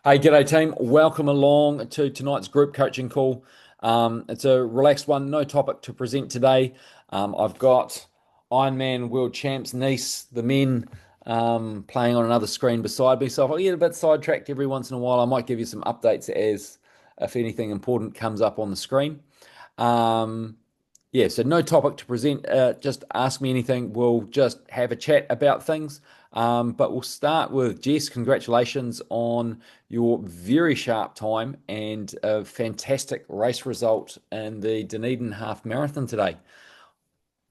Hey, g'day team. Welcome along to tonight's group coaching call. It's a relaxed one, no topic to present today. I've got Ironman World Champs Nice, the men, playing on another screen beside me. So if I get a bit sidetracked every once in a while, I might give you some updates as if anything important comes up on the screen. Um, yeah, so no topic to present. Just ask me anything. We'll just have a chat about things. But we'll start with Jess. Congratulations on your very sharp time and a fantastic race result in the Dunedin Half Marathon today.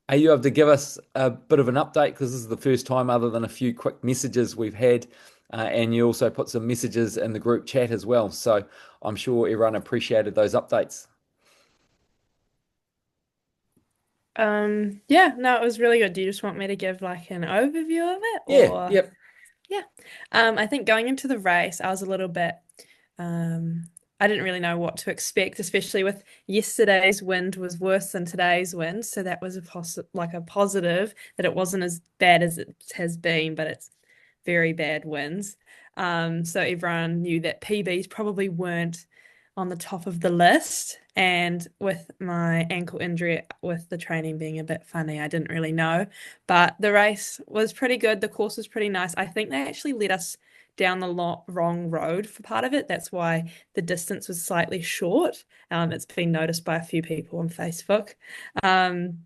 Are you able to give us a bit of an update? Because this is the first time, other than a few quick messages we've had, and you also put some messages in the group chat as well. So I'm sure everyone appreciated those updates. Yeah, no, it was really good. Do you just want me to give like an overview of it Yeah, or yep. yeah. I think going into the race, I was a little bit um I didn't really know what to expect, especially with yesterday's wind was worse than today's wind, so that was a positive that it wasn't as bad as it has been, but it's very bad winds. So everyone knew that PBs probably weren't on the top of the list. And with my ankle injury, with the training being a bit funny, I didn't really know. But the race was pretty good. The course was pretty nice. I think they actually let us down the wrong road for part of it. That's why the distance was slightly short. It's been noticed by a few people on Facebook. Um,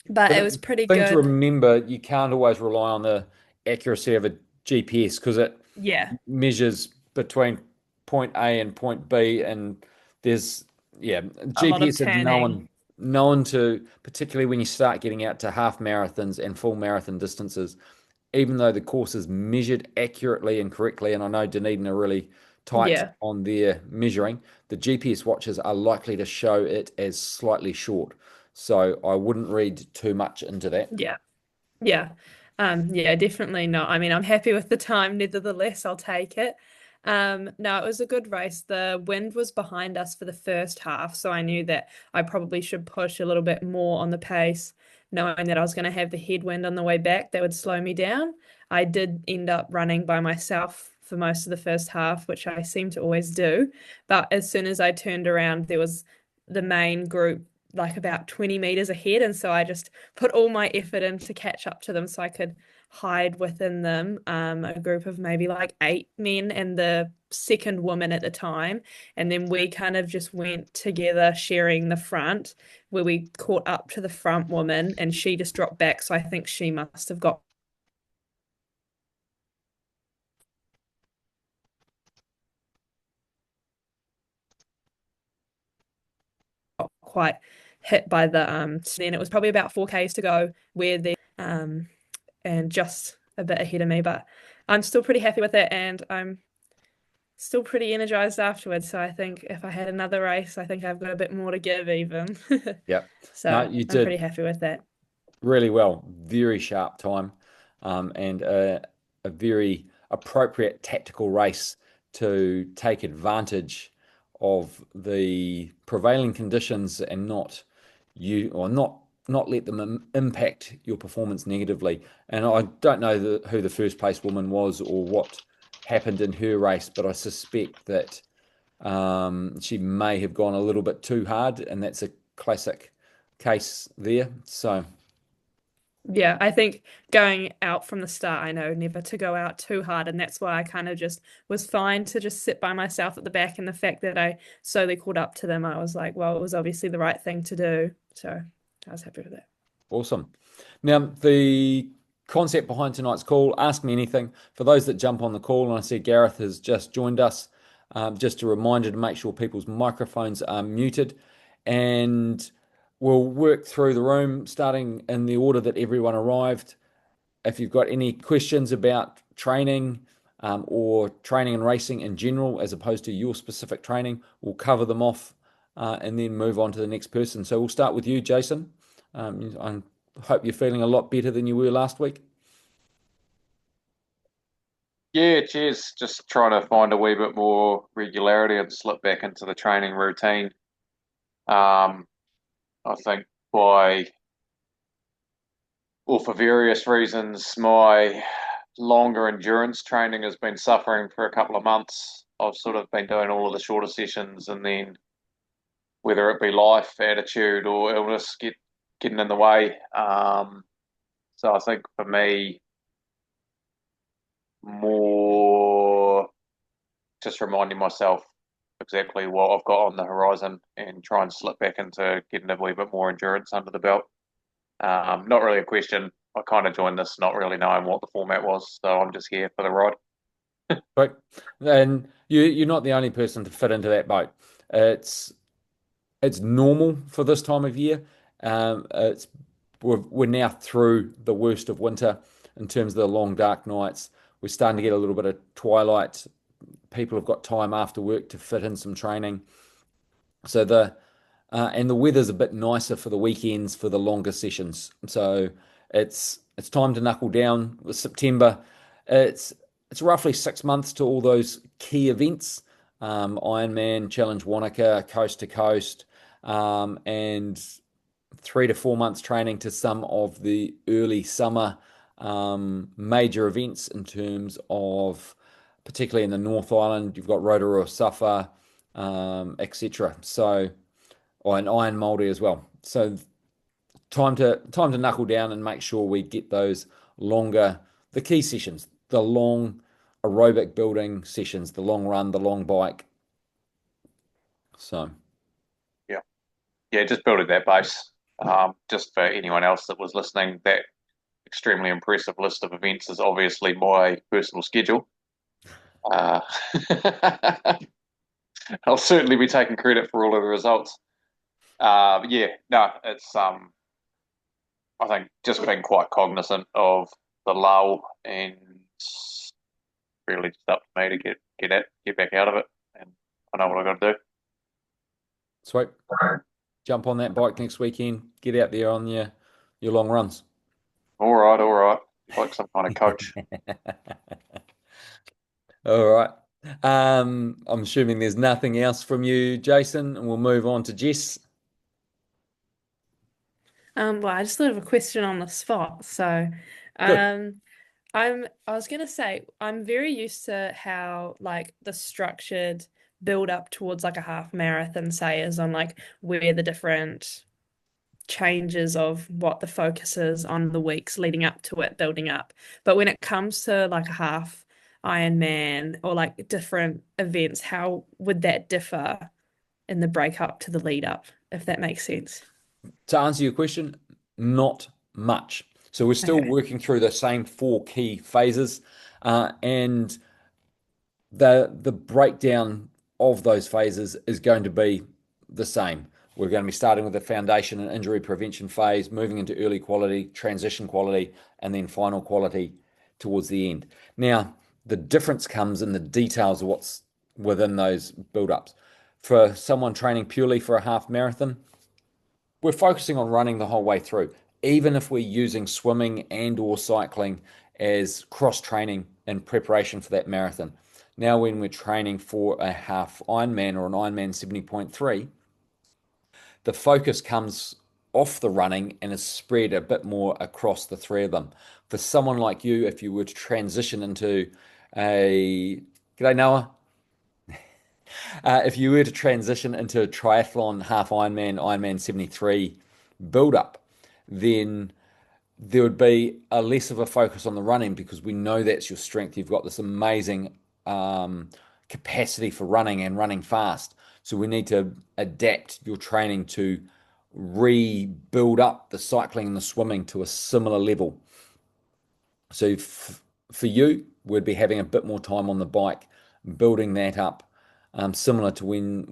but But it the was pretty thing to good. remember, you can't always rely on the accuracy of a GPS because it Yeah, measures between point A and point B, and there's yeah, a lot of GPS is turning. known to, particularly when you start getting out to half marathons and full marathon distances, even though the course is measured accurately and correctly, and I know Dunedin are really tight Yeah. on their measuring, the GPS watches are likely to show it as slightly short. So I wouldn't read too much into that. Yeah. Yeah. Yeah, definitely not. I mean, I'm happy with the time, nevertheless, I'll take it. No, it was a good race. The wind was behind us for the first half, so I knew that I probably should push a little bit more on the pace, knowing that I was going to have the headwind on the way back that would slow me down. I did end up running by myself for most of the first half, which I seem to always do. But as soon as I turned around, there was the main group like about 20 meters ahead. And so I just put all my effort in to catch up to them so I could hide within them, a group of maybe like 8 men and the second woman at the time. And then we kind of just went together sharing the front where we caught up to the front woman and she just dropped back. So I think she must have got quite hit by the. Then it was probably about 4Ks to go where the and just a bit ahead of me, but I'm still pretty happy with it and I'm still pretty energized afterwards. So I think if I had another race, I think I've got a bit more to give even. Yep. No, So you I'm pretty did happy with that. really well. Very sharp time, and a very appropriate tactical race to take advantage of the prevailing conditions and not let them impact your performance negatively. And I don't know who the first place woman was or what happened in her race, but I suspect that she may have gone a little bit too hard, and that's a classic case there. So. Yeah, I think going out from the start, I know never to go out too hard. And that's why I kind of just was fine to just sit by myself at the back. And the fact that I slowly caught up to them, I was like, well, it was obviously the right thing to do. So I was happy with it. Awesome. Now, the concept behind tonight's call, ask me anything. For those that jump on the call, and I see Gareth has just joined us, just a reminder to make sure people's microphones are muted. And we'll work through the room, starting in the order that everyone arrived. If you've got any questions about training or training and racing in general, as opposed to your specific training, we'll cover them off and then move on to the next person. So we'll start with you, Jason. I hope you're feeling a lot better than you were last week. Yeah, cheers. Just trying to find a wee bit more regularity and slip back into the training routine. Um, I think by, well, for various reasons, my longer endurance training has been suffering for a couple of months. I've sort of been doing all of the shorter sessions, and then whether it be life, attitude, or illness getting in the way. So I think for me, more just reminding myself exactly what I've got on the horizon and try and slip back into getting a wee bit more endurance under the belt. Not really a question. I kind of joined this not really knowing what the format was, so I'm just here for the ride. Right. And you're not the only person to fit into that boat. It's it's normal for this time of year. It's we're now through the worst of winter in terms of the long dark nights. We're starting to get a little bit of twilight. People have got time after work to fit in some training. So and the weather's a bit nicer for the weekends for the longer sessions. So it's time to knuckle down with September. It's it's roughly 6 months to all those key events. Ironman, Challenge Wanaka, Coast to Coast, and 3 to 4 months training to some of the early summer major events in terms of, particularly in the North Island, you've got Rotorua, Suffer, etc. So, or an Iron Mouldy as well. So time to knuckle down and make sure we get those longer, the key sessions, the long aerobic building sessions, the long run, the long bike. So. Yeah, yeah, just building that base. Just for anyone else that was listening, that extremely impressive list of events is obviously my personal schedule. Uh, I'll certainly be taking credit for all of the results. Yeah, no, it's I think just being quite cognizant of the lull and really just up to me to get back out of it, and I know what I got to do. Sweet. Jump on that bike next weekend. Get out there on your long runs. All right, like some kind of coach. All right. I'm assuming there's nothing else from you, Jason, and we'll move on to Jess. Well, I just thought of a question on the spot. So, Good. um, I was gonna say I'm very used to how like the structured build up towards like a half marathon, say, is on like where the different changes of what the focus is on the weeks leading up to it, building up. But when it comes to like a half Ironman or like different events, how would that differ in the break up to the lead up, if that makes sense? To answer your question, not much. So we're still Okay. working through the same four key phases, and the breakdown of those phases is going to be the same. We're going to be starting with the foundation and injury prevention phase, moving into early quality, transition quality, and then final quality towards the end. Now, the difference comes in the details of what's within those build-ups. For someone training purely for a half marathon, we're focusing on running the whole way through, even if we're using swimming and or cycling as cross training in preparation for that marathon. Now, when we're training for a half Ironman or an Ironman 70.3, the focus comes off the running and is spread a bit more across the three of them. For someone like you, if you were to transition into a, g'day Noah, if you were to transition into a triathlon, half Ironman, Ironman 73 build up, then there would be a less of a focus on the running because we know that's your strength. You've got this amazing capacity for running and running fast. So we need to adapt your training to rebuild up the cycling and the swimming to a similar level. So for you, we'd be having a bit more time on the bike, building that up. Similar to when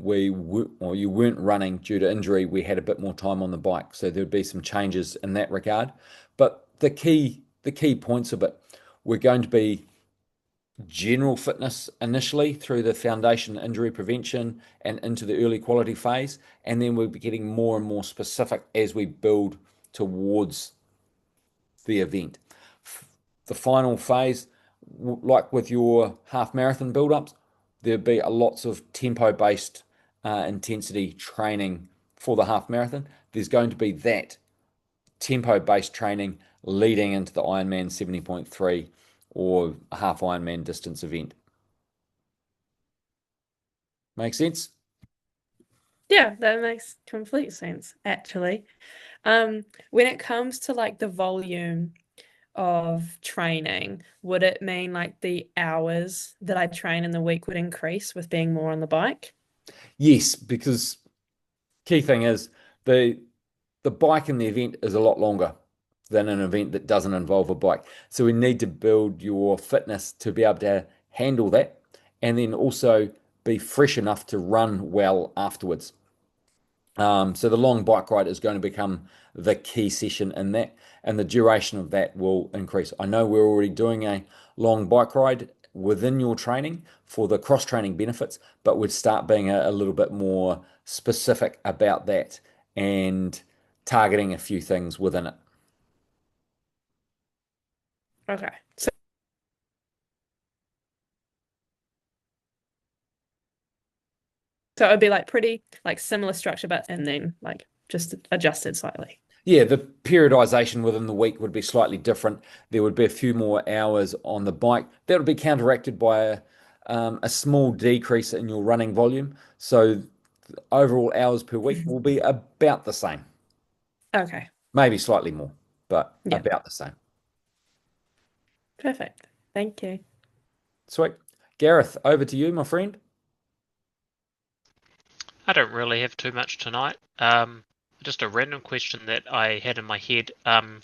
or you weren't running due to injury, we had a bit more time on the bike. So there'd be some changes in that regard. But the key points of it, we're going to be general fitness initially through the foundation injury prevention and into the early quality phase. And then we'll be getting more and more specific as we build towards the event. The final phase, like with your half marathon build-ups, there'd be lots of tempo-based intensity training for the half marathon. There's going to be that tempo-based training leading into the Ironman 70.3 or a half Ironman distance event. Make sense? Yeah, that makes complete sense, actually. When it comes to like the volume of training, would it mean like the hours that I train in the week would increase with being more on the bike? Yes, because key thing is the the bike in the event is a lot longer than an event that doesn't involve a bike. So we need to build your fitness to be able to handle that and then also be fresh enough to run well afterwards. So the long bike ride is going to become the key session in that, and the duration of that will increase. I know we're already doing a long bike ride within your training for the cross training benefits, but we'd start being a little bit more specific about that and targeting a few things within it. Okay. So it would be like pretty like similar structure, but and then like just adjusted slightly. Yeah, the periodization within the week would be slightly different. There would be a few more hours on the bike. That would be counteracted by a small decrease in your running volume. So overall hours per week will be about the same, Okay. maybe slightly more, but Yeah. about the same. Perfect. Thank you. Sweet. Gareth, over to you, my friend. I don't really have too much tonight. Just a random question that I had in my head. One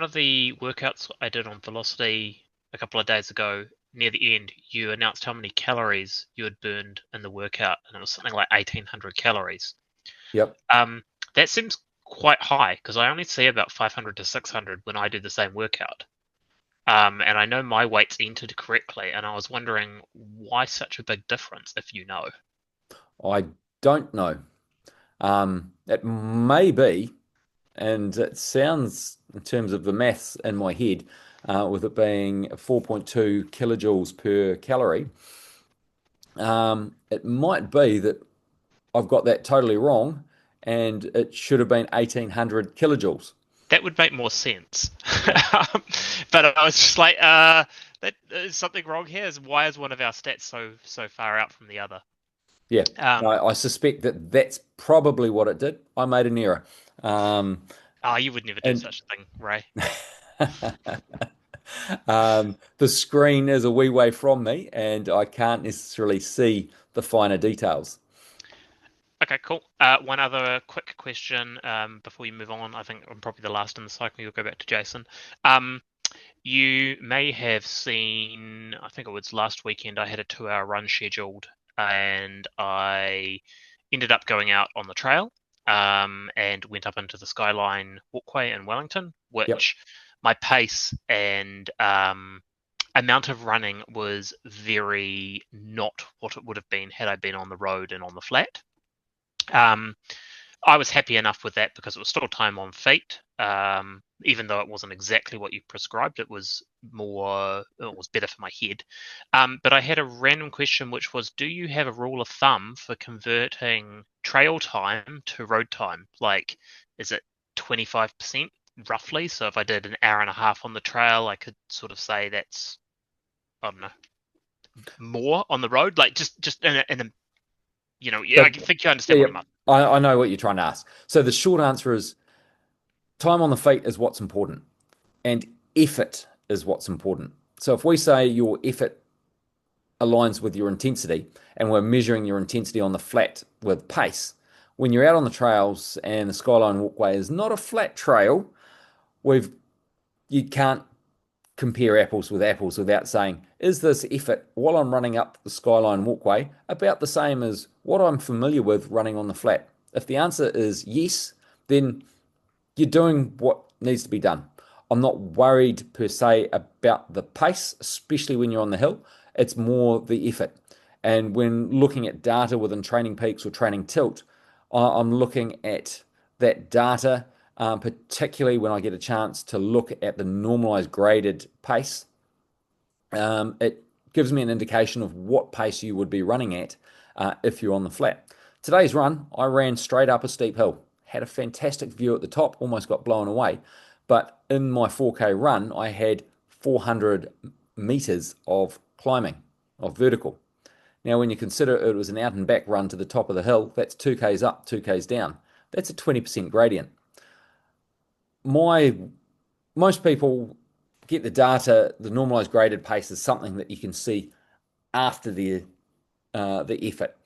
of the workouts I did on Velocity a couple of days ago, near the end, you announced how many calories you had burned in the workout, and it was something like 1,800 calories. Yep. That seems quite high because I only see about 500 to 600 when I do the same workout. And I know my weight's entered correctly, and I was wondering why such a big difference, if you know. I don't know. It may be, and it sounds in terms of the maths in my head, with it being 4.2 kilojoules per calorie, it might be that I've got that totally wrong, and it should have been 1800 kilojoules. That would make more sense. Yeah. But I was just like, that is something wrong here. Why is one of our stats so far out from the other? Yeah, Um, I suspect that that's probably what it did. I made an error. you would never do And such a thing, Ray. the screen is a wee way from me, and I can't necessarily see the finer details. Okay, cool. One other quick question before we move on. I think I'm probably the last in the cycle. You'll go back to Jason. You may have seen, I think it was last weekend, I had a 2-hour run scheduled, and I ended up going out on the trail and went up into the Skyline Walkway in Wellington, Yep. which my pace and amount of running was very not what it would have been had I been on the road and on the flat. Um, I was happy enough with that because it was still time on feet. Even though it wasn't exactly what you prescribed, it was better for my head. But I had a random question, which was, do you have a rule of thumb for converting trail time to road time? Like, is it 25% roughly? So if I did an hour and a half on the trail, I could sort of say that's, I don't know, more on the road. Like just in a yeah, I So, think you yeah, understand yeah, what I'm asking. I know what you're trying to ask. So the short answer is time on the feet is what's important, and effort is what's important. So if we say your effort aligns with your intensity, and we're measuring your intensity on the flat with pace, when you're out on the trails and the Skyline Walkway is not a flat trail, we've you can't compare apples with apples without saying, is this effort while I'm running up the Skyline Walkway about the same as what I'm familiar with running on the flat? If the answer is yes, then you're doing what needs to be done. I'm not worried per se about the pace, especially when you're on the hill. It's more the effort. And when looking at data within Training Peaks or Training Tilt, I'm looking at that data, particularly when I get a chance to look at the normalized graded pace. It gives me an indication of what pace you would be running at if you're on the flat. Today's run, I ran straight up a steep hill, had a fantastic view at the top, almost got blown away. But in my 4K run, I had 400 meters of climbing, of vertical. Now, when you consider it was an out and back run to the top of the hill, that's 2Ks up, 2Ks down. That's a 20% gradient. Most people get the data, the normalized graded pace is something that you can see after the effort.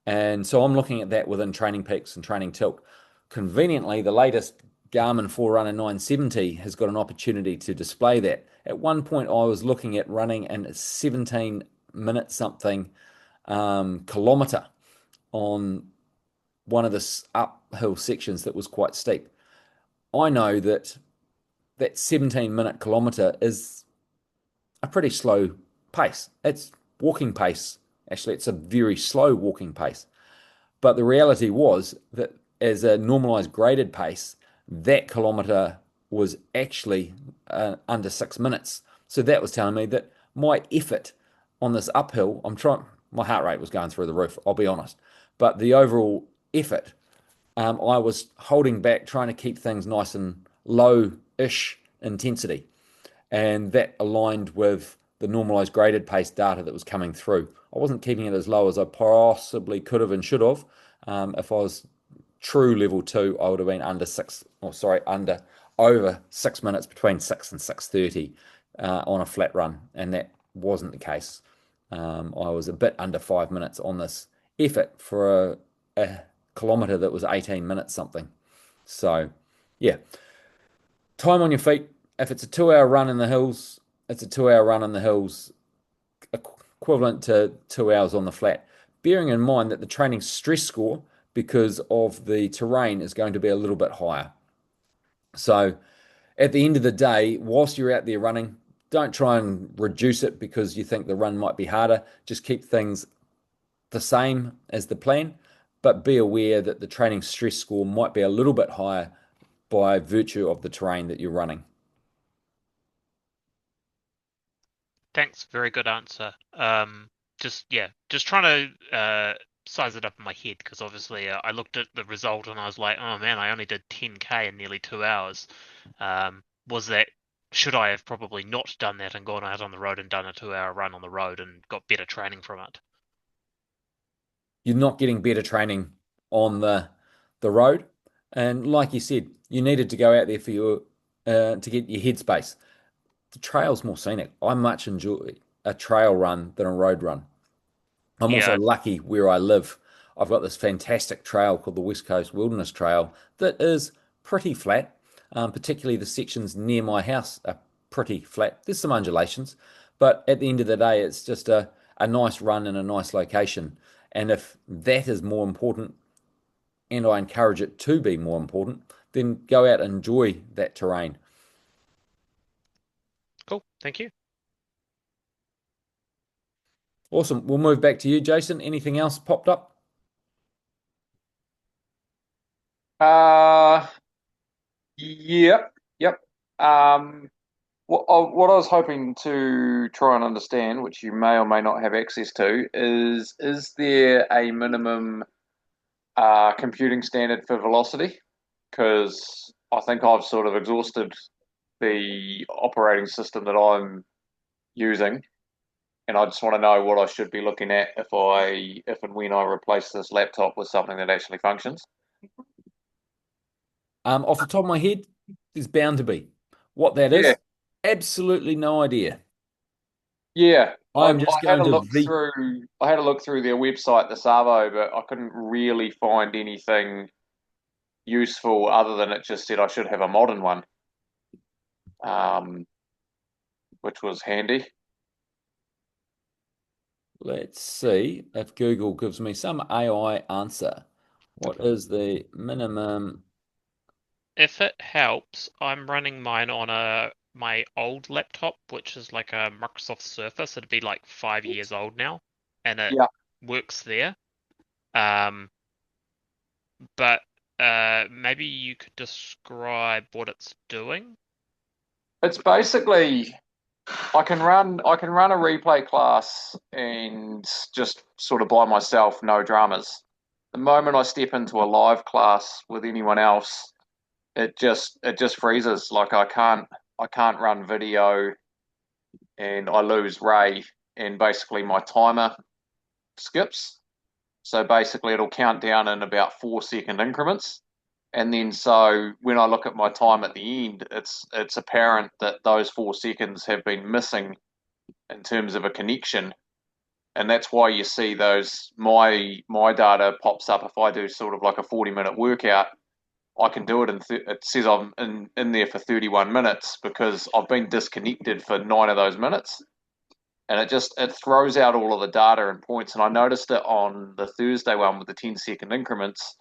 And so I'm looking at that within Training Peaks and Training Tilt. Conveniently, the latest Garmin Forerunner 970 has got an opportunity to display that. At one point, I was looking at running a 17-minute something kilometer on one of the uphill sections that was quite steep. I know that 17-minute kilometer is a pretty slow pace. It's walking pace. Actually, it's a very slow walking pace. But the reality was that as a normalized graded pace, that kilometer was actually under 6 minutes. So that was telling me that my effort on this uphill, my heart rate was going through the roof, I'll be honest. But the overall effort, I was holding back, trying to keep things nice and low-ish intensity. And that aligned with the normalized graded pace data that was coming through. I wasn't keeping it as low as I possibly could have and should have. If I was true level two, I would have been under over 6 minutes, between 6 and 6:30 on a flat run, and that wasn't the case. I was a bit under 5 minutes on this effort for a kilometer that was 18 minutes something. So, yeah, time on your feet. If it's a 2 hour run in the hills, it's a 2 hour run in the hills, equivalent to 2 hours on the flat. Bearing in mind that the training stress score, because of the terrain, is going to be a little bit higher. So at the end of the day, whilst you're out there running, don't try and reduce it because you think the run might be harder. Just keep things the same as the plan, but be aware that the training stress score might be a little bit higher by virtue of the terrain that you're running. Thanks, very good answer. Just trying to size it up in my head because obviously I looked at the result and I was like, oh man, I only did 10K in nearly 2 hours. Should I have probably not done that and gone out on the road and done a 2 hour run on the road and got better training from it? You're not getting better training on the road, and like you said, you needed to go out there for your to get your headspace. The trail's more scenic. I much enjoy a trail run than a road run. I'm also Yeah, lucky where I live. I've got this fantastic trail called the West Coast Wilderness Trail that is pretty flat. Particularly the sections near my house are pretty flat. There's some undulations, but at the end of the day, it's just a nice run in a nice location. And if that is more important, and I encourage it to be more important, then go out and enjoy that terrain. cool. Thank you. Awesome. We'll move back to you, Jason. Anything else popped up? Uh, yep. What I was hoping to try and understand, which you may or may not have access to, is there a minimum computing standard for velocity? Because I think I've sort of exhausted the operating system that I'm using, and I just want to know what I should be looking at if and when I replace this laptop with something that actually functions. Off the top of my head, there's bound to be. What that Yeah, is, absolutely no idea. yeah. I am just going to I had a look through their website, the Savo, but I couldn't really find anything useful other than it just said I should have a modern one, um, which was handy. Let's see if Google gives me some AI answer. What is the minimum? If it helps, I'm running mine on my old laptop, which is like a Microsoft Surface. It'd be like 5 years old now, and it Yeah, works there. Um, but maybe you could describe what it's doing. it's basically I can run a replay class and just sort of by myself, no dramas. The moment I step into a live class with anyone else, it just freezes. Like I can't run video. and I lose Ray, and basically my timer skips. So basically it'll count down in about 4 second increments. And then so when I look at my time at the end, it's apparent that those 4 seconds have been missing in terms of a connection. And that's why you see those my data pops up if I do sort of like a 40-minute workout. I can do it it says I'm in there for 31 minutes because I've been disconnected for 9 of those minutes. And it throws out all of the data and points. And I noticed it on the Thursday one with the 10 second increments.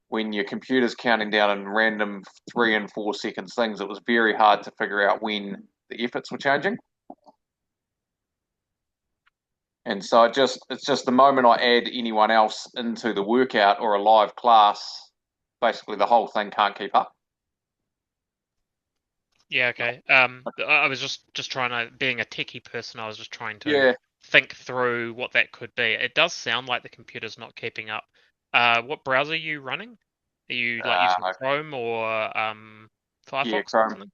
When your computer's counting down in random 3 and 4 seconds things, it was very hard to figure out when the efforts were changing. And so it's just the moment I add anyone else into the workout or a live class, basically the whole thing can't keep up. Yeah, okay. I was just trying to, being a techie person, I was just trying to Yeah. think through what that could be. It does sound like the computer's not keeping up. What browser are you running? Are you like using Chrome or Firefox or something?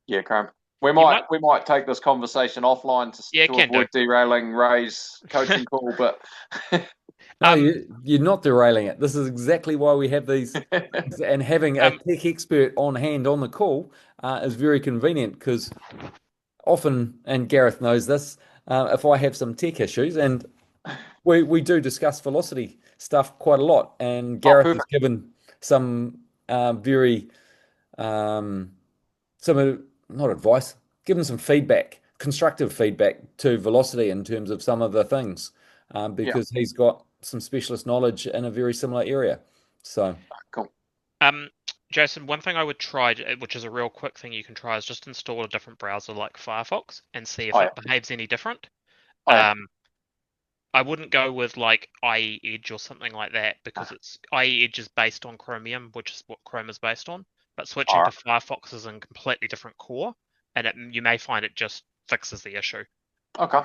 Yeah, Chrome. We You might take this conversation offline to avoid derailing Ray's coaching call, but No, you're not derailing it. This is exactly why we have these things, and having a tech expert on hand on the call is very convenient because often, and Gareth knows this, if I have some tech issues, and we do discuss velocity stuff quite a lot, and Gareth has given some very some not advice, given some feedback, constructive feedback to velocity in terms of some of the things, because he's got some specialist knowledge in a very similar area. So cool. Jason, one thing I would try, which is a real quick thing you can try, is just install a different browser like Firefox and see if it behaves any different. I wouldn't go with like IE Edge or something like that because IE Edge is based on Chromium, which is what Chrome is based on. But switching to Firefox is a completely different core, and you may find it just fixes the issue. Okay.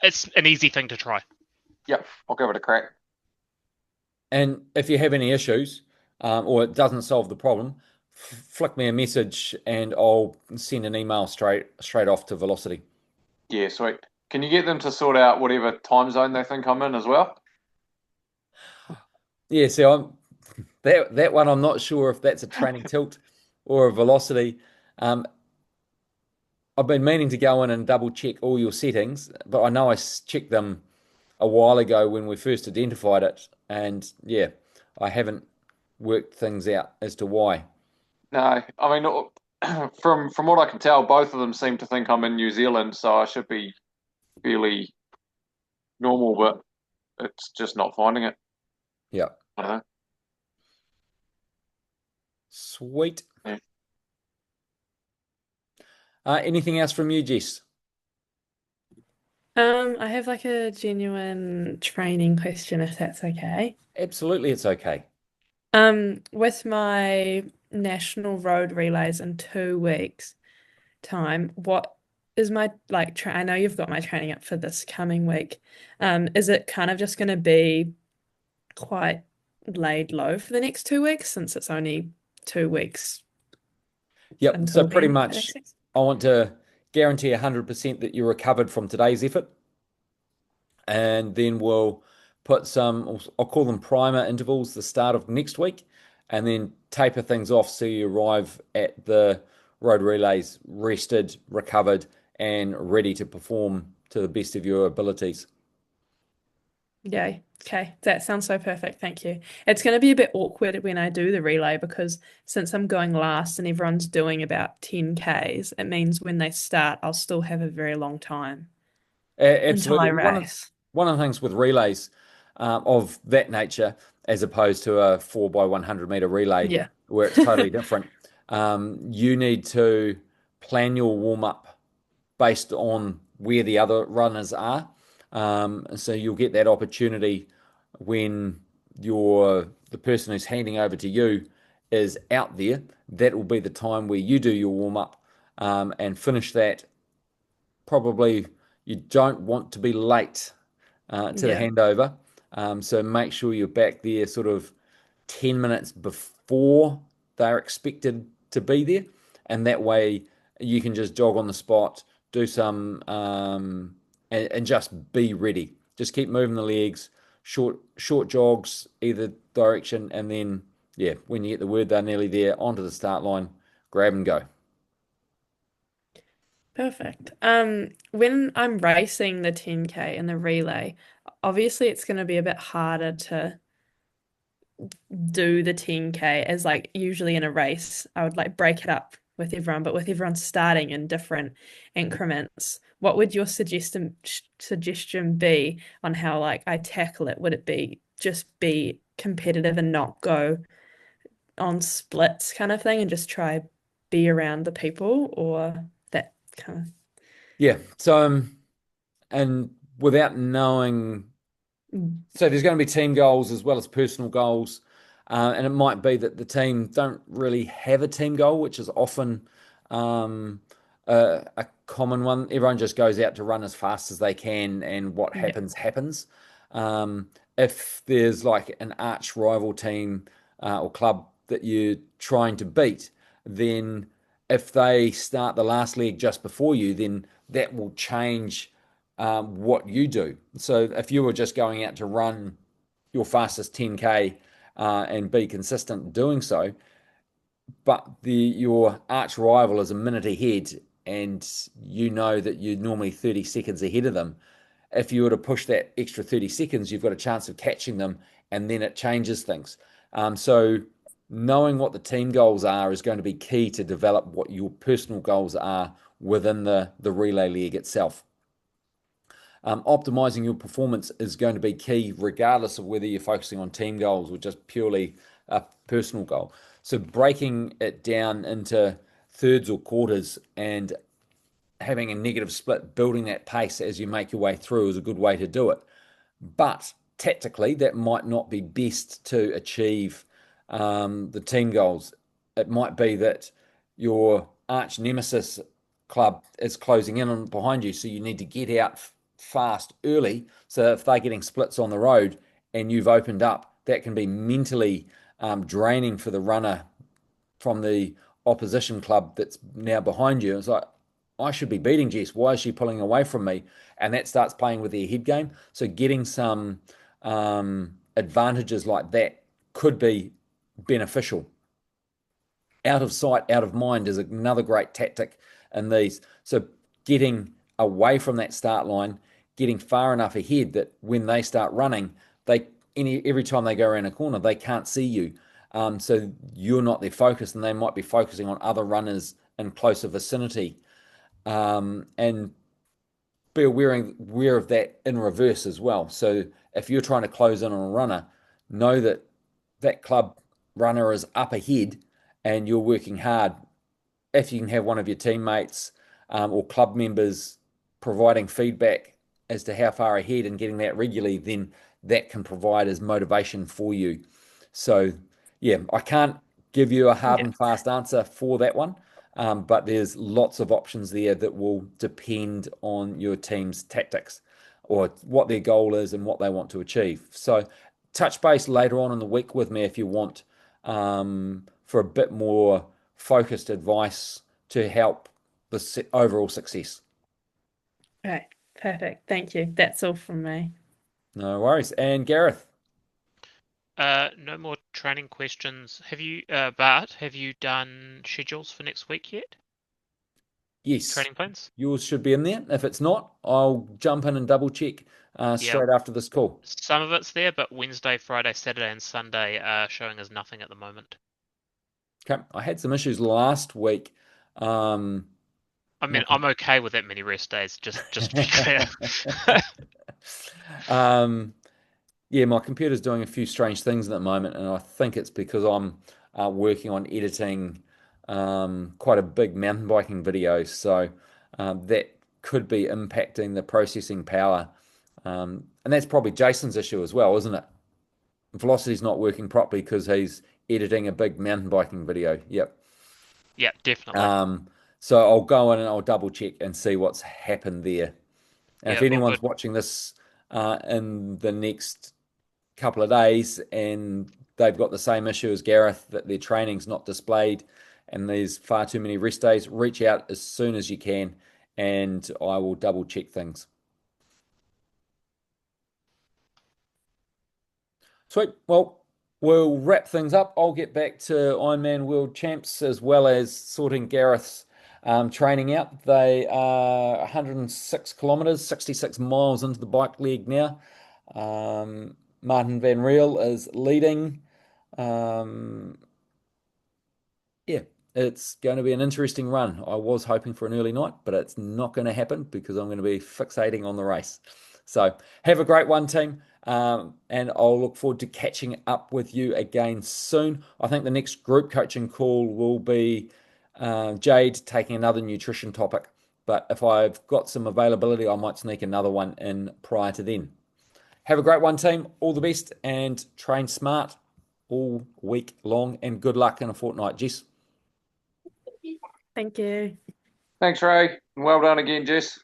It's an easy thing to try. Yep, I'll give it a crack. And if you have any issues, or it doesn't solve the problem, flick me a message and I'll send an email straight off to Velocity. Yeah, sweet. Can you get them to sort out whatever time zone they think I'm in as well? Yeah, so that one I'm not sure if that's a training tilt or a velocity. I've been meaning to go in and double check all your settings, but I know I checked them a while ago when we first identified it, and yeah, I haven't worked things out as to why. No, I mean, from what I can tell, both of them seem to think I'm in New Zealand, so I should be fairly normal, but it's just not finding it. Yeah. I don't know. Sweet. Yeah. Anything else from you, Jess? I have like a genuine training question, if that's okay. Absolutely, it's okay. With my national road relays in 2 weeks' time, what is my like I know you've got my training up for this coming week. Is it kind of just going to be quite laid low for the next 2 weeks since it's only 2 weeks Yep. So until pretty then? much, I want to guarantee 100% that you're recovered from today's effort, and then we'll put some, I'll call them primer intervals, the start of next week, and then taper things off so you arrive at the road relays rested, recovered, and ready to perform to the best of your abilities. Yay. Okay, that sounds so perfect. Thank you. It's going to be a bit awkward when I do the relay because since I'm going last and everyone's doing about 10Ks, it means when they start, I'll still have a very long time until I Absolutely. race. One of the things with relays of that nature, as opposed to a 4x100 meter relay, where it's totally different, you need to plan your warm up based on where the other runners are. So you'll get that opportunity when the person who's handing over to you is out there. That will be the time where you do your warm up and finish that. Probably you don't want to be late to the handover. So make sure you're back there sort of 10 minutes before they're expected to be there. And that way you can just jog on the spot, do some and just be ready. Just keep moving the legs, short jogs either direction, and then yeah, when you get the word they're nearly there, onto the start line, grab and go. Perfect. When I'm racing the 10K and the relay, obviously it's going to be a bit harder to do the 10K as like usually in a race. I would like break it up with everyone, but with everyone starting in different increments, what would your suggestion be on how like I tackle it? Would it be just be competitive and not go on splits kind of thing and just try be around the people or that kind of Yeah. So and without knowing, Mm. so there's going to be team goals as well as personal goals. And it might be that the team don't really have a team goal, which is often um, a common one. Everyone just goes out to run as fast as they can, and what Yeah. happens, happens. If there's like an arch rival team or club that you're trying to beat, then if they start the last leg just before you, then that will change what you do. So if you were just going out to run your fastest 10K and be consistent doing so, but your arch rival is a minute ahead and you know that you're normally 30 seconds ahead of them, if you were to push that extra 30 seconds, you've got a chance of catching them and then it changes things. So knowing what the team goals are is going to be key to develop what your personal goals are within the relay leg itself. Optimizing your performance is going to be key, regardless of whether you're focusing on team goals or just purely a personal goal. So, breaking it down into thirds or quarters and having a negative split, building that pace as you make your way through is a good way to do it. But tactically, that might not be best to achieve the team goals. It might be that your arch nemesis club is closing in on behind you, so you need to get out fast early. So if they're getting splits on the road and you've opened up, that can be mentally draining for the runner from the opposition club that's now behind you. It's like, I should be beating Jess. Why is she pulling away from me? And that starts playing with their head game. So getting some advantages like that could be beneficial. Out of sight, out of mind is another great tactic in these. So getting away from that start line, getting far enough ahead that when they start running, every time they go around a corner, they can't see you. So you're not their focus, and they might be focusing on other runners in closer vicinity. And be aware of that in reverse as well. So if you're trying to close in on a runner, know that that club runner is up ahead and you're working hard. If you can have one of your teammates or club members providing feedback as to how far ahead and getting that regularly, then that can provide as motivation for you. So, yeah, I can't give you a hard Yeah. and fast answer for that one, but there's lots of options there that will depend on your team's tactics or what their goal is and what they want to achieve. So, touch base later on in the week with me if you want for a bit more focused advice to help the overall success. Okay, perfect. Thank you. That's all from me. No worries. And Gareth, No more training questions. Bart, have you done schedules for next week yet? yes, Training plans? yours should be in there. If it's not, I'll jump in and double check Yeah, straight after this call. some of it's there, but Wednesday, Friday, Saturday, and Sunday are showing as nothing at the moment. Okay, I had some issues last week. Um, I my mean, I'm okay with that many rest days, just to be clear. um, yeah, my computer's doing a few strange things at the moment, and I think it's because I'm working on editing quite a big mountain biking video. So that could be impacting the processing power. And that's probably Jason's issue as well, isn't it? Velocity's not working properly because he's editing a big mountain biking video. Yep. Yeah, definitely. Um, so I'll go in and I'll double check and see what's happened there. And if Yeah, all good. anyone's watching this in the next couple of days and they've got the same issue as Gareth, that their training's not displayed and there's far too many rest days, reach out as soon as you can and I will double check things. Sweet. Well, we'll wrap things up. I'll get back to Ironman World Champs as well as sorting Gareth's training out. They are 106 kilometers, 66 miles into the bike leg now. Martin Van Riel is leading. Um, yeah, it's going to be an interesting run. I was hoping for an early night, but it's not going to happen because I'm going to be fixating on the race. So have a great one, team. And I'll look forward to catching up with you again soon. I think the next group coaching call will be Jade taking another nutrition topic. But if I've got some availability, I might sneak another one in prior to then. Have a great one, team. All the best and train smart all week long. And good luck in a fortnight, Jess. Thank you. Thanks, Ray. Well done again, Jess.